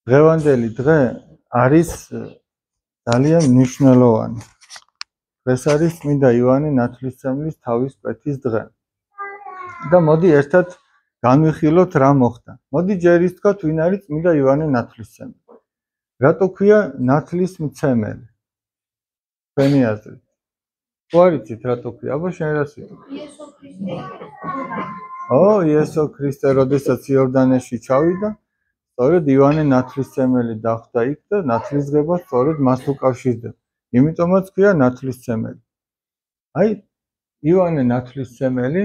დღევანდელი დღე არის ძალიან მნიშვნელოვანი. დღეს არის წმინდა ივანე ნათლისმცემლის თავის კვეთის დღე. და მოდი ერთად განვიხილოთ რა მოხდა. მოდი ჯერ ის თქვათ, ვინ არის წმინდა ივანე ნათლისმცემელი. რატო ქვია ნათლისმცემელი? თქვენი აზრით. თუ არ იცით რატო ქვია? აბა შენ რას ვიტყვი? იესო ქრისტე. იესო ქრისტე როდესაც იორდანეში ჩავიდა, სწორედ ივანე ნათლისმცემელი დახვდა იქ და ნათლისღება სწორედ მას უკავშირდება. იმიტომაც ქვია ნათლისმცემელი. აი ივანე ნათლისმცემელი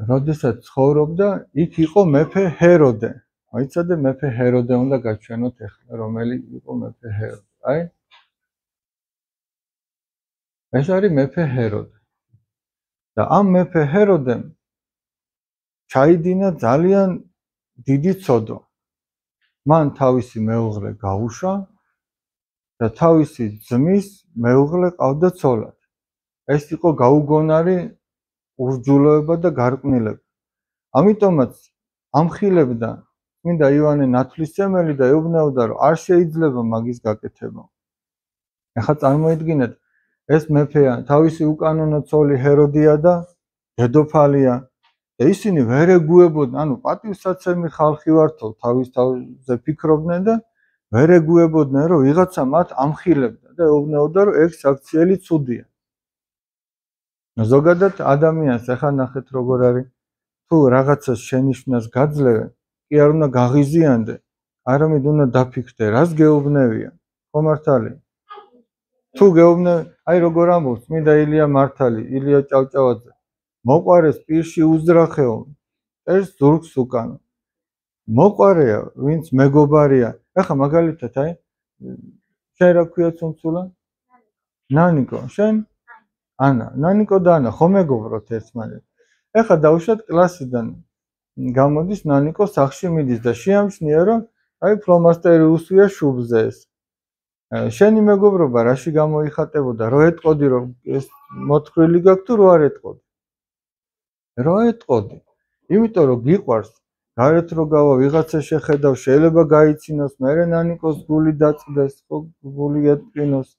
როდესაც ცხოვრობდა, იქ იყო მეფე ჰეროდე. მოიცადე მეფე ჰეროდე უნდა გაჩვენოთ ახლა, რომელი იყო მეფე ჰეროდე. აი ეს არის მეფე ჰეროდე. და ამ მეფე ჰეროდემ ჩაიდინა ძალიან დიდი ცოდვა. მან თავისი მეუღლე გაუშვა და თავისი ძმის მეუღლე ყავდა ცოლად. ეს იყო გაუგონარი ურჯულოება და გარყვნილება. ამიტომაც ამხილებდა წმინდა ივანე ნათლისმცემელი და ეუბნებოდა, რომ არ შეიძლება მაგის გაკეთება. ახლა წარმოიდგინეთ, ეს მეფეა, თავისი უკანონო ცოლი ჰეროდია და დედოფალია. და ისინი ვერ ეგუებოდნენ, ანუ პატივსაცემი ხალხი ვართო, თავზე ფიქრობდნენ და ვერ ეგუებოდნენ, რომ ვიღაცა მათ ამხილებდა და ეუბნებოდა, რომ ეგ საქციელი ცუდია. ზოგადად ადამიანს ახლა ნახეთ როგორ არის, თუ რაღაცას შენიშვნას გაძლევენ, კი არ უნდა გაღიზიანდე, არამედ უნდა დაფიქრდე, რას გეუბნებიან. ხო მართალია? თუ გეუბნები, აი როგორ ამბობს წმინდა ილია მართალი, ილია ჭავჭავაძე, მოყვარეს პირში უძრახეო, წერს ზურგს უკან. მოყვარეა, ვინც მეგობარია. ახლა მაგალითად, აი შენ რა ქვია ცუნცულა? ნანიკო, შენ? ანა, ნანიკო და ანა ხო მეგობროთ ერთმანეთს. ახლა დავუშვათ კლასიდან გამოდის ნანიკო სახში მიდის და შეამჩნია, რომ აი ფლომასტერი უსვია შუბზე ეს. შენი მეგობრობა რაში გამოიხატებოდა? რო ეტყოდი, რომ ეს მოთხრილი გაქვს თუ რო არ ეტყოდი? რო ეტყოდი. იმიტომ რომ გიყვარს, გარეთ რო გავა ვიღაცა შეხედავ, შეიძლება გაიცინოს, მერე ნანიკოს გული დაწყდეს, ხო გული ეტყინოს.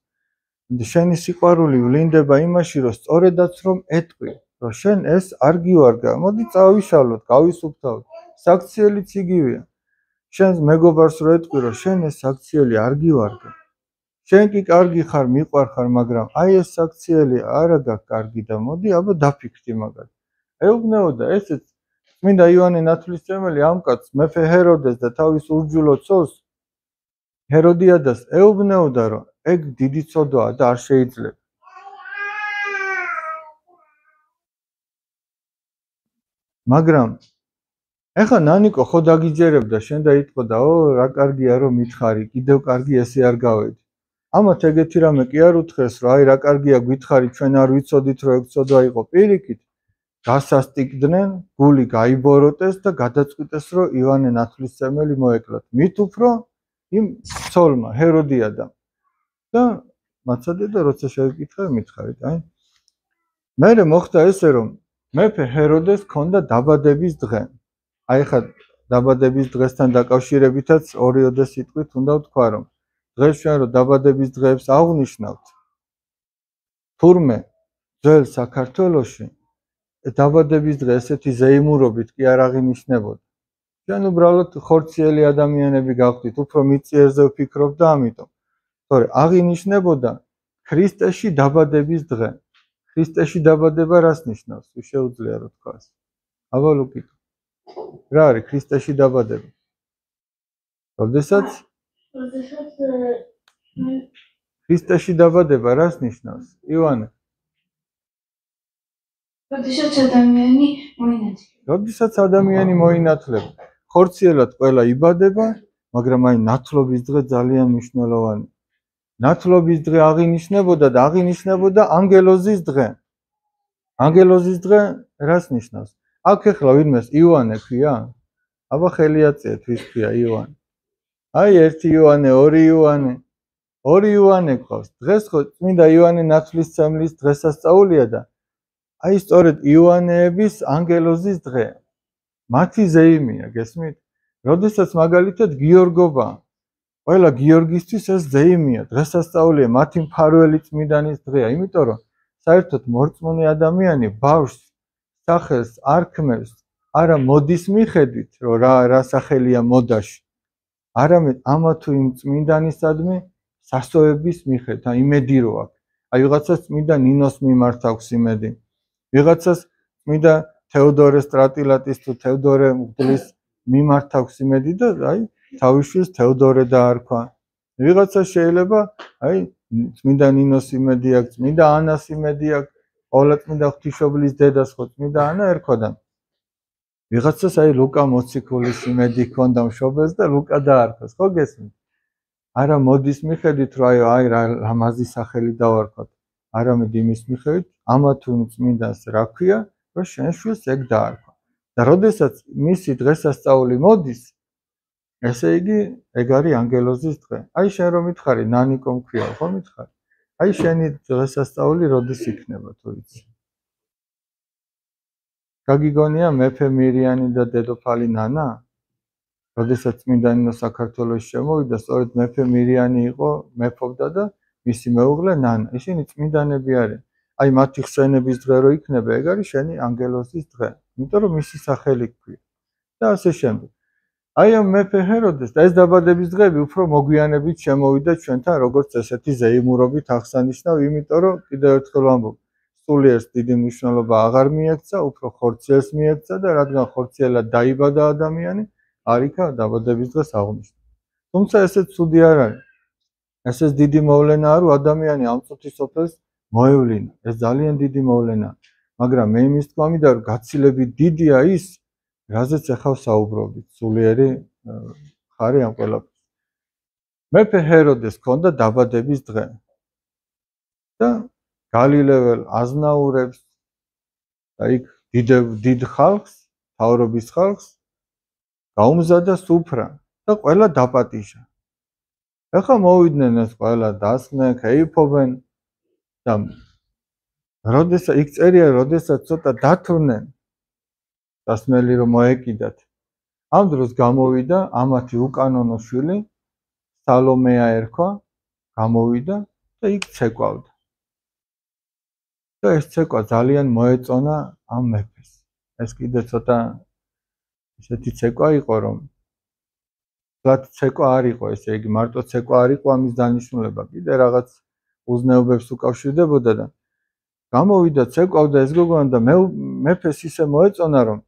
შენი სიყვარული ვლინდება იმაში, რომ სწორედაც რომ ეტყვი, რომ შენ ეს არ გივარგა, მოდი წავიშალოთ, გავისუფთავოთ. საქციელიც იგივეა. შენ მეგობარს რო ეტყვი, რომ შენ ეს საქციელი არ გივარგა. შენ კი კარგი ხარ, მიყვარხარ, მაგრამ აი ეს საქციელი არა გაქვს კარგი და მოდი აბა დაფიქრდი მაგას. ეუბნებოდა ესეც წმინდა ივანე ნათლისმცემელი ამ კაცს მეფე ჰეროდეს და თავის ურჯულო ცოლს ჰეროდიადას ეუბნებოდა, რომ ეგ დიდი ცოდვაა და არ შეიძლება. მაგრამ ეხა ნანიკო ხო დაგიჯერებდა, შენ და იტყოდა, რა კარგია რომ მითხარი, კიდევ კარგი ესე არ გავედი. ამათ ეგეთი რამე კი არ უთხრეს, რომ აი რა კარგია გითხარი, ჩვენ არ ვიცოდით, რომ ეგ ცოდვა იყო. პირიქით გასასტიკდნენ, გული გაიბოროტეს და გადაწყვიტეს, რომ ივანე ნათლისმცემელი მოეკლათ. მით უფრო იმ ცოლმა ჰეროდიადამ. და მაცადე და როცა შევიკითხე, მითხარით, აი. მერე მოხდა ესე, რომ მეფე ჰეროდეს ჰქონდა დაბადების დღე. აი ხა დაბადების დღესთან დაკავშირებითაც ორიოდე სიტყვით უნდა ვთქვა, რომ დღეს ჩვენ რომ დაბადების დღეებს აღვნიშნავთ, თურმე ძველ საქართველოში დაბადების დღე ესეთი ზეიმურობით კი არ აღინიშნებოდა. ჩვენ უბრალოდ ხორციელი ადამიანები გავხდით, უფრო მიწიერზე ვფიქრობ და ამიტომ. თორე აღინიშნებოდა ქრისტეში დაბადების დღე. ქრისტეში დაბადება რას ნიშნავს? შეუძლია რომ თქვას. აბა ლუკიკო. რა არის ქრისტეში დაბადება? როდესაც ქრისტეში დაბადება რას ნიშნავს? ივანე. როდესაც ადამიანი მოინათლება. როდესაც ადამიანი მოინათლება. ხორციელად ყველა იბადება, მაგრამ აი ნათლობის დღე ძალიან მნიშვნელოვანია. ნათლობის დღე აღინიშნებოდა და აღინიშნებოდა ანგელოზის დღე. ანგელოზის დღე რას ნიშნავს? აქ ახლა ვინმეს ივანე ქვია? აბა ხელი აწიეთ, ვის ქვია ივანე? აი ერთი ივანე, ორი ივანე. ორი ივანე ყავს. დღეს ხო წმინდა ივანე ნათლისმცემლის დღესასწაულია და აი სწორედ ივანეების ანგელოზის დღე. მათი ზეიმია, გესმით? როდესაც მაგალითად გიორგობა, ყველა გიორგისთვის ეს ზეიმია, დღესასწაულია, მათი მფარველი წმინდანის დღეა, იმიტომ რომ საერთოდ მორწმუნე ადამიანი ბავშვს სახელს არ ქმნავს არა მოდის მიხედვით, რომ რა სახელია მოდაში, არამედ ამა თუ იმ წმინდანისადმი სასწაუების მიხედვით, იმედი რო აქვს. აი ვიღაცას წმინდა ნინოს მიმართ აქვს იმედი. ვიღაცას წმინდა თეოდორე სტრატილატის თუ თეოდორე მღვდლის მიმართ აქვს იმედი და აი თავის შვილს თეოდორე დაარქვა. ვიღაცას შეიძლება აი წმინდა ნინოს იმედი აქვს, წმინდა ანას იმედი აქვს, ყოვლადწმინდა ღვთისმშობლის დედას ხო წმინდა ანა ერქვა. ვიღაცას აი ლუკა მოციქულის იმედი ჰქონდა მშობელს და ლუკა დაარქვეს, ხო გესმით? არა მოდის მიხედვით, რომ აი რა ლამაზი სახელი დავარქვათ, არამედ იმის მიხედვით, ამა თუ იმ წმინდანს რა ქვია, რომ შენ შვილს ეგ დაარქვა. და როდესაც მისი დღესასწაული მოდის, ესე იგი ეგ არის ანგელოზის დღე. აი შენ რომ მითხარი, ნანიკო მქვია, ხო მითხარი? აი შენი დღესასწაული როდის იქნება, თუ იცი? გაგიგონია მეფე მირიანი და დედოფალი ნანა? როდესაც წმინდა ნინო საქართველოში შემოვიდა, სწორედ მეფე მირიანი იყო, მეფობდა და მისი მეუღლე ნანა. ისინი წმინდანები არიან. აი მათი ხსენების დღე რო იქნება, ეგ არის შენი ანგელოზის დღე. იმიტომ რომ მისი სახელი გქვია. და ასე შემდეგ. აი ამ მეფე ჰეროდეს და ეს დაბადების დღეები უფრო მოგვიანებით შემოვიდა ჩვენთან, როგორც ესეთი ზეიმურობით აღსანიშნავ, იმიტომ რომ კიდევ ერთხელ ვამბობ, სულიერს დიდი მნიშვნელობა აღარ მიექცა, უფრო ხორციელს მიექცა და რადგან ხორციელად დაიბადა ადამიანი, არ იქა დაბადების დღეს აღნიშნა. თუმცა ესეც ცუდი არ არის. ესეც დიდი მოვლენაა, რომ ადამიანი ამ წუთის სოფელს მოევლინა. ეს ძალიან დიდი მოვლენაა. მაგრამ მე იმის თქმა მინდა, რომ გაცილებით დიდია ის, რაზეც ახლა საუბრობთ, სულიერი ხარი ამ ყველაფერს. მეფე ჰეროდეს ჰქონდა დაბადების დღე. და გალილეველს აზნაურებს და იქ დიდ ხალხს, თავრობის ხალხს გაუმზადა სუფრა და ყველა დაპატიჟა. ახლა მოვიდნენ ეს ყველა დასხნენ, ქეიფობენ და როდესაც იქ წერია, როდესაც ცოტა დათვრნენ დასმელი რომ მოეკიდათ. ამ დროს გამოვიდა ამათი უკანონო შვილი სალომეა ერქვა, გამოვიდა და იქ ცეკვავდა. და ეს ცეკვა ძალიან მოეწონა ამ მეფეს. ეს კიდე ცოტა ესეთი ცეკვა იყო, რომ ფლად ცეკვა არ იყო, ესე იგი მარტო ცეკვა არ იყო ამის დანიშნულება, კიდე რაღაც უზნეობებს უკავშირდებოდა და გამოვიდა ცეკვავდა ეს გოგონა და მეფეს ისე მოეწონა, რომ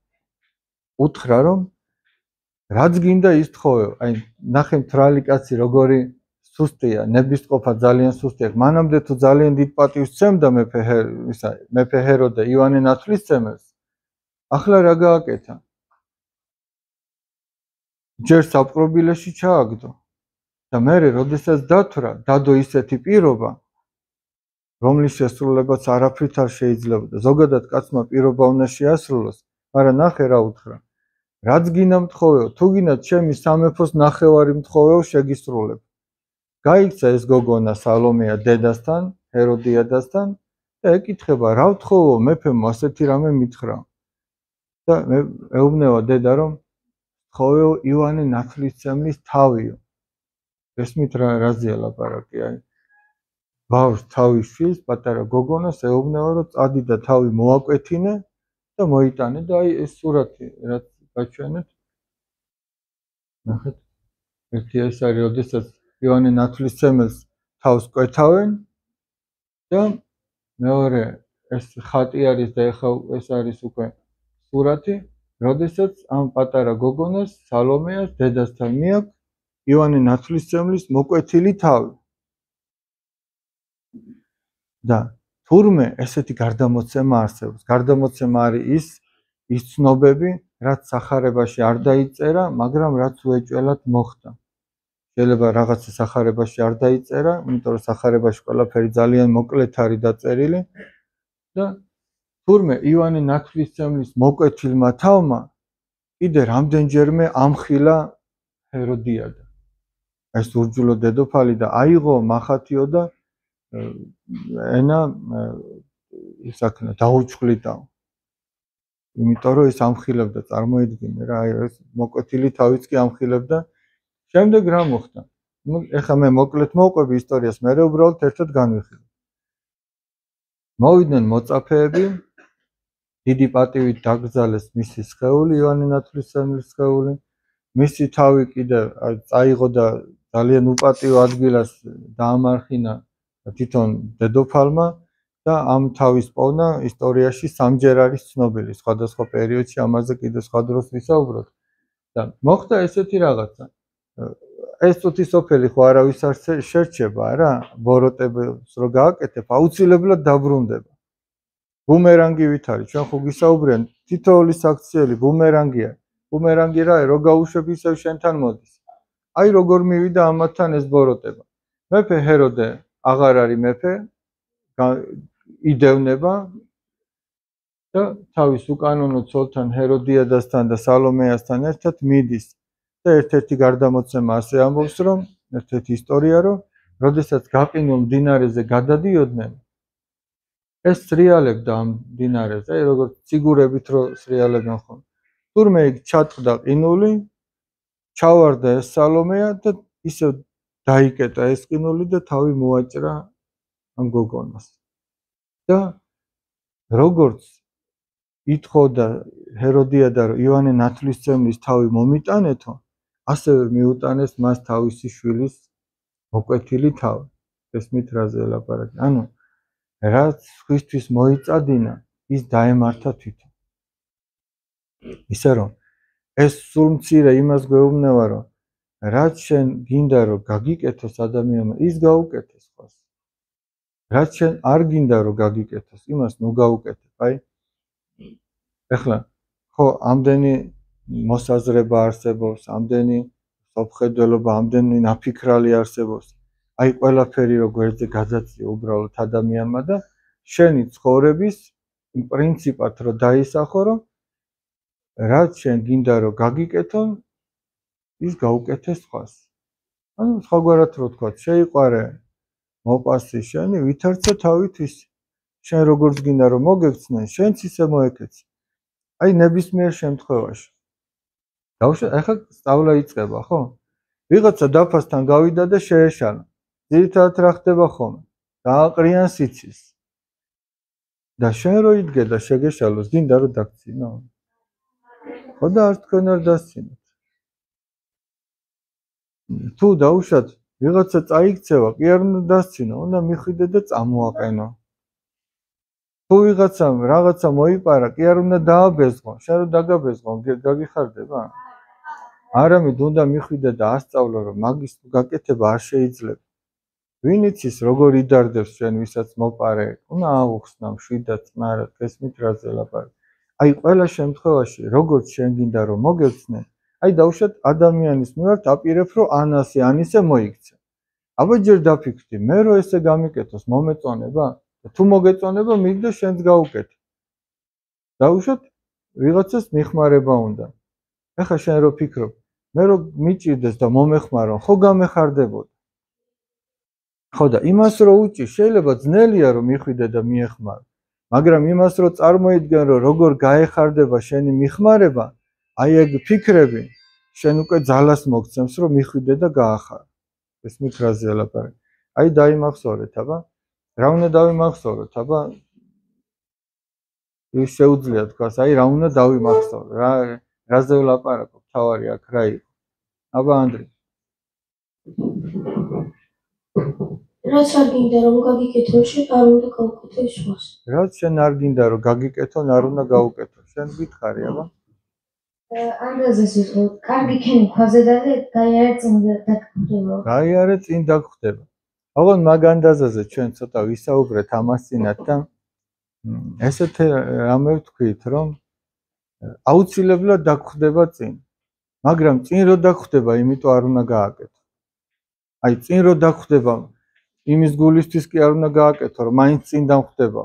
უთხრა, რომ რაც გინდა ის თხოვე. აი ნახე მთრალი კაცი როგორი სუსტია, ნებისყოფა ძალიან სუსტია. მანამდე თუ ძალიან დიდ პატივს სცემდა მეფე ჰეროდე ივანე ნათლისმცემელს, ახლა რა გააკეთა? ჯერ საპყრობილეში ჩააგდო და მერე როდესაც დათვრა, დადო ისეთი პირობა, რომლის შესრულებაც არაფრით არ შეიძლება და ზოგადად კაცმა პირობა უნდა შეასრულოს, მაგრამ ნახე რა უთხრა. რაც გინდა მთხოვეო, თუ გინდა ჩემი სამეფოს ნახევარი მთხოვეო შეგისრულებ. გაიქცა ეს გოგონა სალომეა დედასთან, ჰეროდიადასთან და ეკითხება, რა ვთხოვო, მეფემ ასეთი რამე მითხრა. და ეუბნება დედა, რომ თხოვეო ივანე ნათლისმცემლის თავიო. ესმით რაზეა ლაპარაკი, აი ბავშვს თავის შვილს, პატარა გოგონას ეუბნება, რომ წადი და თავი მოაკვეთინე და მოიტანე და აი ეს სურათი რაც გაჩვენეთ. ნახეთ, ერთი ეს არის, როდესაც ივანე ნათლისმცემელს თავს კვეთავენ და მეორე ეს ხატი არის და ეხლა ეს არის უკვე სურათი, როდესაც ამ პატარა გოგონას სალომეას დედასთან მიაქვს ივანე ნათლისმცემლის მოკვეთილი თავი. და თურმე ესეთი გარდამოცემა არსებობს. გარდამოცემა არის ის ცნობები, რაც სახარებაში არ დაიწერა, მაგრამ რაც უეჭველად მოხდა. შეიძლება რაღაცა სახარებაში არ დაიწერა, იმიტომ რომ სახარებაში ყველაფერი ძალიან მოკლედ არის დაწერილი და თურმე ივანე ნათლისმცემლის მოკვეთილმა თავმა კიდე რამდენჯერმე ამხილა ჰეროდიადა. ეს ურჯულო დედოფალი და აიღო მახათიო და ენა ისაქნა დაუჩხლიტა. იმიტომ რომ ის ამხილებდა, წარმოიდგინე რა, აი ეს მოკვეთილი თავიც კი ამხილებდა. შემდეგ რა მოხდა? ნუ ეხლა მე მოკლედ მოვყვები ისტორიას, მე უბრალოდ ერთად განვიხილებ. მოვიდნენ მოწაფეები, დიდი პატივით დაკრძალეს მისი სხეული, იოანე ნათლისმცემლის სხეული. მისი თავი კიდევ წაიღო და ძალიან უპატიო ადგილას დაამარხინა თვითონ დედოფალმა და ამ თავის პოვნა ისტორიაში სამჯერ არის ცნობილი, სხვადასხვა პერიოდში ამაზე კიდევ სხვა დროს ვისაუბროთ. და მოხდა ესეთი რაღაცა. ეს წუთი სოფელი ხო არავის არ შერჩება რა, ბოროტებს რო გააკეთებ, აუცილებლად დაბრუნდება. ბუმერანგივით არის, ჩვენ ხო გისაუბრიან, თითოეული საქციელი ბუმერანგია. ბუმერანგი რა, რო გაუშვებ ისევ შენთან მოდის. აი როგორ მივიდა ამათთან ეს ბოროტება. მეფე ჰეროდე აღარ არის მეფე, იდევნება და თავის უკანონო ცოლთან ჰეროდიადასთან და სალომეასთან ერთად მიდის. და ერთ-ერთი გარდამოცემა ასე ამბობს, რომ ერთ-ერთი ისტორია, რომ როდესაც გაყინულ მდინარეზე გადადიოდნენ, ეს სრიალებდა ამ მდინარეზე, აი როგორც ციგურებით რო სრიალებენ ხოლმე. თურმე იქ ჩატყდა ყინული, ჩავარდა ეს სალომეა და ისევ დაიკეტა ეს ყინული და თავი მოაჭრა ამ გოგონას. და როგორც ითხოვდა ჰეროდიადა, რომ იოანე ნათლისმცემლის თავი მომიტანეთო, ასევე მიუტანეს მას თავისი შვილის მოკვეთილი თავი. ესმით რაზე ელაპარაკი. ანუ რაც სხვისთვის მოიწადინა, ის დაემართა თვითონ. ისე რომ ეს სულ მცირე იმას გვეუბნება, რომ რაც შენ გინდა რომ გაგიკეთოს ადამიანმა, ის გაუკეთეს ხოს. რაც შენ არ გინდა რომ გაგიკეთოს, იმას ნუ გაუკეთებ. აი ეხლა ხო ამდენი მოსაზრება არსებობს, ამდენი სოფხედველობა, ამდენი ნაფიქრალი არსებობს. აი ყველაფერი რო გვერდზე გადაწია უბრალოდ ადამიანმა და შენი ცხოვრების პრინციპად რო დაისახო, რომ რაც შენ გინდა რომ გაგიკეთონ, ის გაუკეთეს სხვას. ანუ სხვაგვარად რო თქვა, შეიყვარე მოპასი შენი, ვითარცე თავისთვის. შენ როგორც გინდა რომ მოგექცნენ, შენც ისე მოეკეცი. აი ნებისმიერ შემთხვევაში. დავუშვათ, ახლა სწავლა იწყება, ხო? ვიღაცა დაფასთან გავიდა და შეეშალა. ძირითადად რა ხდება ხოლმე? დააყრიან სიცის. და შენ რო იდგე და შეგეშალოს, გინდა რომ დაგცინო? ხო და არ თქვენ არ დასცინოთ. თუ დავუშვათ, ვიღაცა წაიქცევა, კი არ უნდა დასცინო, უნდა მიხვიდე და წამოაყენო. თუ ვიღაცამ რაღაცა მოიპარა, კი არ უნდა დააბეზღო, შენ რო დაგაბეზღო, გაგიხარდება? არამედ უნდა მიხვიდე და ასწავლო, რომ მაგის გაკეთება არ შეიძლება. ვინ იცის როგორ იდარდებს ჩვენ ვისაც მოპარე, უნდა აუხსნა მშვიდად, მაგრამ ესმით რაზე ელაპარაკი. აი ყველა შემთხვევაში, როგორც შენ გინდა რომ მოგეცნე, აი დავუშვათ ადამიანის მიმართ აპირებ რომ ანასე ანისე მოიქცე. აბა ჯერ დაფიქრდი, მე რო ესე გამიკეთოს, მომეწონება? თუ მოგეწონება, მიდე შენც გაუკეთე. დავუშვათ, ვიღაცას მიხმარება უნდა. ეხლა შენ რო ფიქრობ, მე რო მიჭირდეს და მომეხმარო, ხო გამეხარდებოდა. ხო და იმას რო უჭი, შეიძლება ძნელია რომ მიხვიდე და მიეხმარო. მაგრამ იმას რო წარმოიდგენ, რომ როგორ გაეხარდება შენი მიხმარება, აი ეგ ფიქრები შენ უკვე ძალას მოგცემს, რომ მიხვიდე და გაახარო. ესმით რაზე ელაპარაკი. აი დაიმახსოვრეთ, აბა. რა უნდა დავიმახსოვროთ, აბა? ის შეუძლია თქვას, აი რა უნდა დავიმახსოვრო, რაზე ვლაპარაკობ, თავარი აქ რა იყო. აბა ანდრე. რაც არ გინდა რომ გაგიკეთო, შენ არ უნდა გაუკეთო ისმას. რაც შენ არ გინდა რომ გაგიკეთონ, არ უნდა გაუკეთო. შენ გითხარი, აბა? ანდაზეს ვიყო, კარგი ქენი ქვაზე და გაიარე წინ დაგხვდება. გაიარე წინ დაგხვდება. ოღონ მაგ ანდაზაზე ჩვენ ცოტა ვისაუბრეთ ამას წინათ და ესეთ რამე ვთქვით, რომ აუცილებლად დაგხვდება წინ. მაგრამ წინ რო დაგხვდება, იმიტომ არ უნდა გააკეთო. აი წინ რო დაგხვდება, იმის გულისთვის კი არ უნდა გააკეთო, რომ მაინც წინ დამხვდება.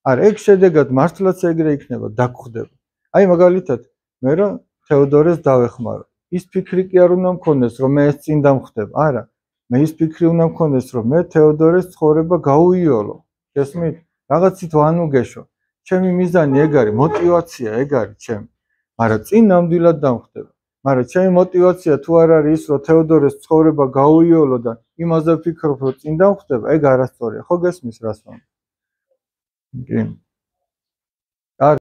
არა, ეგ შედეგად მართლაც ეგრე იქნება, დაგხვდება. აი მაგალითად, მე რა თეოდორეს დავეხმარო. ის ფიქრი კი არ უნდა მქონდეს, რომ მე ეს წინ დამხვდება. არა, მე ის ფიქრი უნდა მქონდეს, რომ მე თეოდორეს ცხოვრება გაუიოლო. გესმით? რაღაცით ვანუგეშო. ჩემი მიზანი ეგ არის, мотиваცია ეგ არის ჩემი. მაგრამ წინ ნამდვილად დამხვდება. მაგრამ ჩემი мотиваცია თუ არ არის ის, რომ თეოდორეს ცხოვრება გაუიოლო და იმაზე ვფიქრობ, რომ წინ დამხვდება, ეგ არასწორია. ხო გესმის რას ვამბობ? კი.